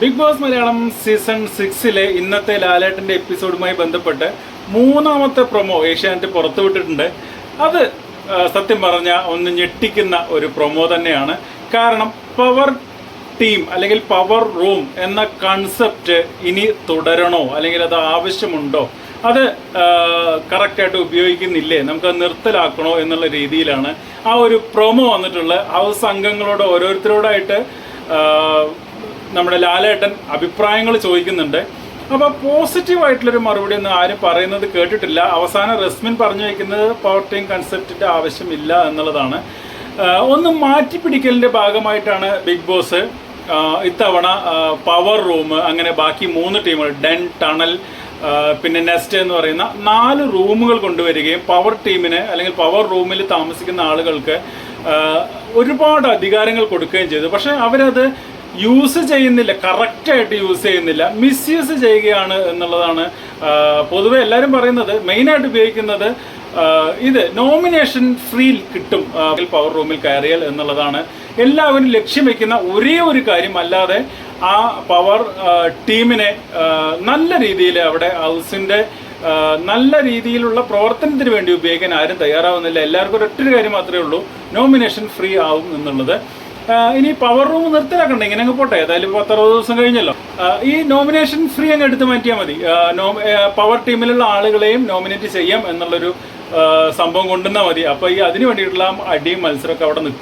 Big boss Malayalam season 6 ഇന്നത്തെ ലാലേട്ടൻ്റെ എപ്പിസോഡുമായി ബന്ധപ്പെട്ട് മൂന്നാമത്തെ പ്രൊമോ ഏഷ്യാനെറ്റ് പുറത്തുവിട്ടിട്ടുണ്ട്. അത് സത്യം പറഞ്ഞാൽ ഒന്ന് ഞെട്ടിക്കുന്ന ഒരു പ്രൊമോ തന്നെയാണ്. കാരണം പവർ ടീം അല്ലെങ്കിൽ പവർ റൂം എന്ന കൺസെപ്റ്റ് ഇനി തുടരണോ അല്ലെങ്കിൽ അത് ആവശ്യമുണ്ടോ, അത് കറക്റ്റായിട്ട് ഉപയോഗിക്കുന്നില്ലേ, നമുക്ക് നിർത്തലാക്കണോ എന്നുള്ള രീതിയിലാണ് ആ ഒരു പ്രൊമോ വന്നിട്ടുള്ളത്. ഹൗസ് അംഗങ്ങളോട് ഓരോരുത്തരോടായിട്ട് നമ്മുടെ ലാലേട്ടൻ അഭിപ്രായങ്ങൾ ചോദിക്കുന്നുണ്ട്. അപ്പോൾ പോസിറ്റീവായിട്ടുള്ളൊരു മറുപടി ഒന്നും ആരും പറയുന്നത് കേട്ടിട്ടില്ല. അവസാനം റസ്മിൻ പറഞ്ഞു വയ്ക്കുന്നത് പവർ ടീം കൺസെപ്റ്റിൻ്റെ ആവശ്യമില്ല എന്നുള്ളതാണ്. ഒന്ന് മാറ്റിപ്പിടിക്കലിൻ്റെ ഭാഗമായിട്ടാണ് ബിഗ് ബോസ് ഇത്തവണ പവർ റൂം, അങ്ങനെ ബാക്കി 3 ടീമുകൾ ഡെൻ, ടണൽ, പിന്നെ നെസ്റ്റ് എന്ന് പറയുന്ന 4 റൂമുകൾ കൊണ്ടുവരികയും പവർ ടീമിന് അല്ലെങ്കിൽ പവർ റൂമിൽ താമസിക്കുന്ന ആളുകൾക്ക് ഒരുപാട് അധികാരങ്ങൾ കൊടുക്കുകയും ചെയ്തു. പക്ഷേ അവരത് യൂസ് ചെയ്യുന്നില്ല, കറക്റ്റായിട്ട് യൂസ് ചെയ്യുന്നില്ല, മിസ്യൂസ് ചെയ്യുകയാണ് എന്നുള്ളതാണ് പൊതുവെ എല്ലാവരും പറയുന്നത്. മെയിനായിട്ട് ഉപയോഗിക്കുന്നത് ഇത് നോമിനേഷൻ ഫ്രീ കിട്ടും പവർ റൂമിൽ കയറിയാൽ എന്നുള്ളതാണ് എല്ലാവരും ലക്ഷ്യം വയ്ക്കുന്ന ഒരേ ഒരു കാര്യം. അല്ലാതെ ആ പവർ ടീമിനെ നല്ല രീതിയിൽ അവിടെ ഹൗസിൻ്റെ നല്ല രീതിയിലുള്ള പ്രവർത്തനത്തിന് വേണ്ടി ഉപയോഗിക്കാൻ ആരും തയ്യാറാവുന്നില്ല. എല്ലാവർക്കും ഒരൊറ്റൊരു കാര്യം മാത്രമേ ഉള്ളൂ, നോമിനേഷൻ ഫ്രീ ആവും എന്നുള്ളത്. ഇനി പവർ റൂം നിർത്തലാക്കണ്ട, ഇങ്ങനെ അങ്ങ് പോട്ടെ, ഏതായാലും 10-60 ദിവസം കഴിഞ്ഞല്ലോ. ഈ നോമിനേഷൻ ഫ്രീ അങ്ങ് എടുത്ത് മാറ്റിയാൽ മതി. പവർ ടീമിലുള്ള ആളുകളെയും നോമിനേറ്റ് ചെയ്യാം എന്നുള്ളൊരു സംഭവം കൊണ്ടുവന്നാൽ മതി. അപ്പോൾ ഈ അതിന് വേണ്ടിയിട്ടുള്ള അടിയും മത്സരമൊക്കെ അവിടെ നിൽക്കും.